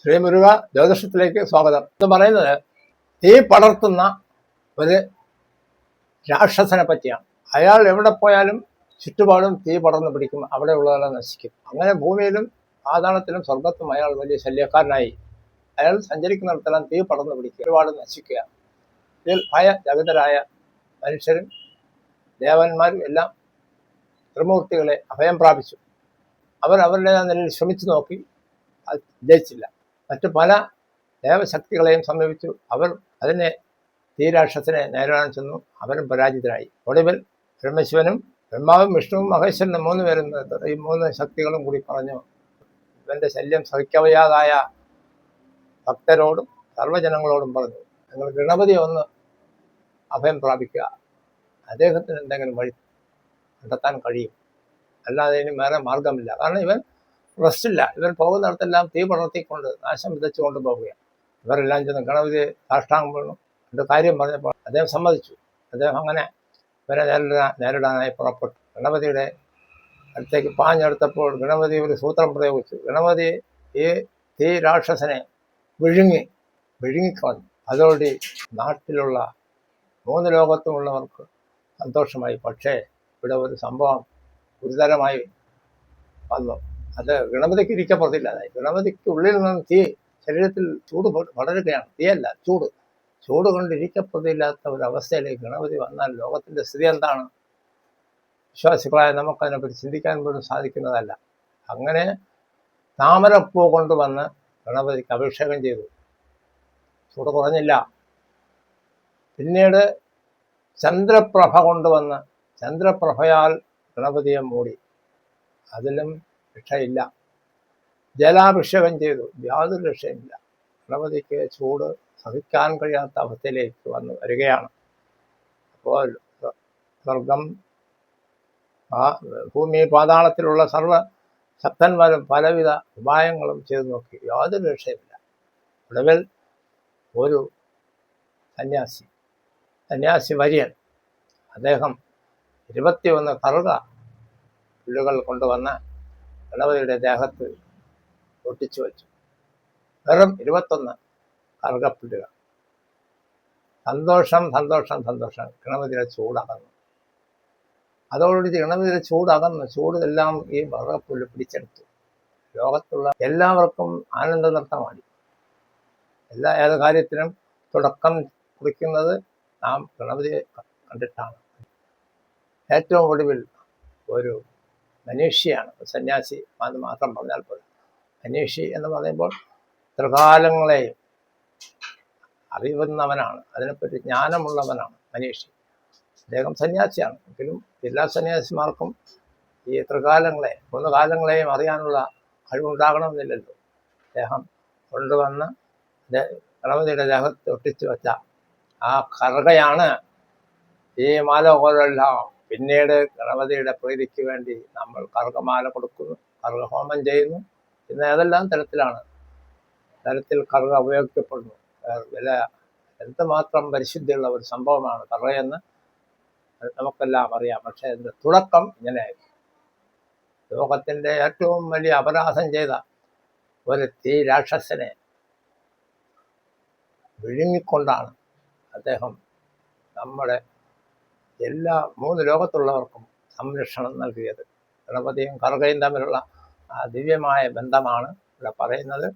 ശ്രീ മുരുക ജ്യോതിഷത്തിലേക്ക് സ്വാഗതം. എന്ന് പറയുന്നത് തീ പടർത്തുന്ന ഒരു രാക്ഷസനെ പറ്റിയാണ്. അയാൾ എവിടെ പോയാലും ചുറ്റുപാടും തീ പടർന്നു പിടിക്കും, അവിടെ ഉള്ളതെല്ലാം നശിക്കും. അങ്ങനെ ഭൂമിയിലും പാതാളത്തിലും സ്വർഗത്തും അയാൾ വലിയ ശല്യക്കാരനായി. അയാൾ സഞ്ചരിക്കുന്നിടത്തെല്ലാം തീ പടർന്നു പിടിക്കുക, ഒരുപാട് നശിക്കുക. ഇതിൽ ഭയജഗതരായ മനുഷ്യരും ദേവന്മാരും എല്ലാം ത്രിമൂർത്തികളെ അഭയം പ്രാപിച്ചു. അവർ അവരുടെ നിലയിൽ ശ്രമിച്ചു നോക്കി, അത് ജയിച്ചില്ല. മറ്റു പല ദേവശക്തികളെയും സമീപിച്ചു. അവർ അതിനെ തീരാക്ഷസനെ നേരിടാൻ ചെന്നു. അവരും പരാജിതരായി. ഒടുവിൽ ബ്രഹ്മശിവനും ബ്രഹ്മാവും വിഷ്ണുവും മഹേശ്വരനും 3 പേരും ഈ 3 ശക്തികളും കൂടി പറഞ്ഞു, ഇവന്റെ ശല്യം സഹിക്കവയ്യാതായ ഭക്തരോടും സർവ്വജനങ്ങളോടും പറഞ്ഞു, നിങ്ങൾ ഗണപതിയെ ഒന്ന് അഭയം പ്രാപിക്കുക. അദ്ദേഹത്തിന് എന്തെങ്കിലും വഴി കണ്ടെത്താൻ കഴിയും, അല്ലാതെ ഇനി വേറെ മാർഗമില്ല. കാരണം ഇവൻ റെസ്റ്റില്ല. ഇവർ പോകുന്നിടത്തെല്ലാം തീ പടർത്തിക്കൊണ്ട് നാശം വിതച്ചുകൊണ്ട് പോവുകയാണ്. ഇവരെല്ലാം ചെന്ന് ഗണപതിയെ സാഷ്ടാംഗം വീണു. എൻ്റെ കാര്യം പറഞ്ഞപ്പോൾ അദ്ദേഹം സമ്മതിച്ചു. അദ്ദേഹം അങ്ങനെ ഇവരെ നേരിടാനായി പുറപ്പെട്ടു. ഗണപതിയുടെ അടുത്തേക്ക് പാഞ്ഞെടുത്തപ്പോൾ ഗണപതി ഒരു സൂത്രം പ്രയോഗിച്ചു. ഗണപതി ഈ തീ രാക്ഷസനെ വിഴുങ്ങിക്കളഞ്ഞു. അതോടെ നാട്ടിലുള്ള 3 ലോകത്തുമുള്ളവർക്ക് സന്തോഷമായി. പക്ഷേ ഇവിടെ ഒരു സംഭവം ഗുരുതരമായി വന്നു. അത് ഗണപതിക്ക് ഇരിക്കപ്പെടുന്നില്ലാതായി. ഗണപതിക്ക് ഉള്ളിൽ നിന്ന് തീ, ശരീരത്തിൽ ചൂട് വളരുകയാണ്. തീയല്ല, ചൂട് കൊണ്ട് ഇരിക്കപ്പെടുന്നില്ലാത്ത ഒരവസ്ഥയിലേക്ക് ഗണപതി വന്നാൽ ലോകത്തിൻ്റെ സ്ഥിതി എന്താണ്? വിശ്വാസികളായ നമുക്കതിനെപ്പറ്റി ചിന്തിക്കാൻ പോലും സാധിക്കുന്നതല്ല. അങ്ങനെ താമരപ്പൂ കൊണ്ടുവന്ന് ഗണപതിക്ക് അഭിഷേകം ചെയ്തു. ചൂട് കുറഞ്ഞില്ല. പിന്നീട് ചന്ദ്രപ്രഭ കൊണ്ടുവന്ന് ചന്ദ്രപ്രഭയാൽ ഗണപതിയെ മൂടി. അതിലും രക്ഷയില്ല. ജലാഭിഷേകം ചെയ്തു, യാതൊരു രക്ഷയില്ല. ഗണപതിക്ക് ചൂട് സഹിക്കാൻ കഴിയാത്ത അവസ്ഥയിലേക്ക് വരികയാണ്. അപ്പോൾ സ്വർഗം, ഭൂമി, പാതാളത്തിലുള്ള സർവ്വ ശക്തന്മാരും പലവിധ ഉപായങ്ങളും ചെയ്തു നോക്കി, യാതൊരു രക്ഷയുമില്ല. ഒടുവിൽ ഒരു സന്യാസി വര്യൻ, അദ്ദേഹം 21 കറുക പുല്ലുകൾ കൊണ്ടുവന്ന് ഗണപതിയുടെ ദേഹത്ത് ഒട്ടിച്ചു വച്ചു. വെറും 21 കറുകപ്പുല്ലുകൾ. സന്തോഷം. ഗണപതിയുടെ ചൂടകന്നു. അതോടുകൂടി ഗണപതിയുടെ ചൂടകന്നു. ചൂടെല്ലാം ഈ കറുകപ്പുല്ല് പിടിച്ചെടുത്തു. ലോകത്തുള്ള എല്ലാവർക്കും ആനന്ദ നൃത്തമായി. ഏത് കാര്യത്തിനും തുടക്കം കുറിക്കുന്നത് നാം ഗണപതിയെ കണ്ടിട്ടാണ്. ഏറ്റവും ഒടുവിൽ ഒരു മനീഷിയാണ്, സന്യാസി. അത് മാത്രം പറഞ്ഞാൽ പോലും. മനീഷി എന്ന് പറയുമ്പോൾ ത്രികാലങ്ങളെയും അറിയുന്നവനാണ്, അതിനെപ്പറ്റി ജ്ഞാനമുള്ളവനാണ് മനീഷി. അദ്ദേഹം സന്യാസിയാണ്. എങ്കിലും എല്ലാ സന്യാസിമാർക്കും ഈ ത്രികാലങ്ങളെ, 3 കാലങ്ങളെയും അറിയാനുള്ള കഴിവുണ്ടാകണമെന്നില്ലല്ലോ. അദ്ദേഹം കൊണ്ടുവന്ന് ഗണപതിയുടെ ദേഹത്ത് ഒട്ടിച്ചു വെച്ച ആ കറുകയാണ് ഈ മാലകളെല്ലാം. പിന്നീട് ഗണപതിയുടെ പ്രീതിക്ക് വേണ്ടി നമ്മൾ കറുകമാല കൊടുക്കുന്നു, കറുകഹോമം ചെയ്യുന്നു. പിന്നെ ഏതെല്ലാം തരത്തിൽ കറുക ഉപയോഗിക്കപ്പെടുന്നു. എന്തുമാത്രം പരിശുദ്ധിയുള്ള ഒരു സംഭവമാണ് കറുകയെന്ന് നമുക്കെല്ലാം അറിയാം. പക്ഷേ അതിൻ്റെ തുടക്കം ഇങ്ങനെയായിരുന്നു. ലോകത്തിൻ്റെ ഏറ്റവും വലിയ അപരാധം ചെയ്ത ഒരു തീ രാക്ഷസനെ വിഴുങ്ങിക്കൊണ്ടാണ് അദ്ദേഹം നമ്മുടെ എല്ലാ 3 ലോകത്തുള്ളവർക്കും സംരക്ഷണം നൽകിയത്. ഗണപതിയും കറുകയും തമ്മിലുള്ള ആ ദിവ്യമായ ബന്ധമാണ് ഇവിടെ പറയുന്നത്.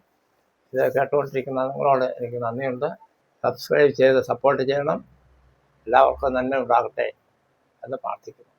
ഇത് കേട്ടുകൊണ്ടിരിക്കുന്ന നിങ്ങളോട് എനിക്ക് നന്ദിയുണ്ട്. സബ്സ്ക്രൈബ് ചെയ്ത് സപ്പോർട്ട് ചെയ്യണം. എല്ലാവർക്കും നന്മ ഉണ്ടാകട്ടെ എന്ന് പ്രാർത്ഥിക്കുന്നു.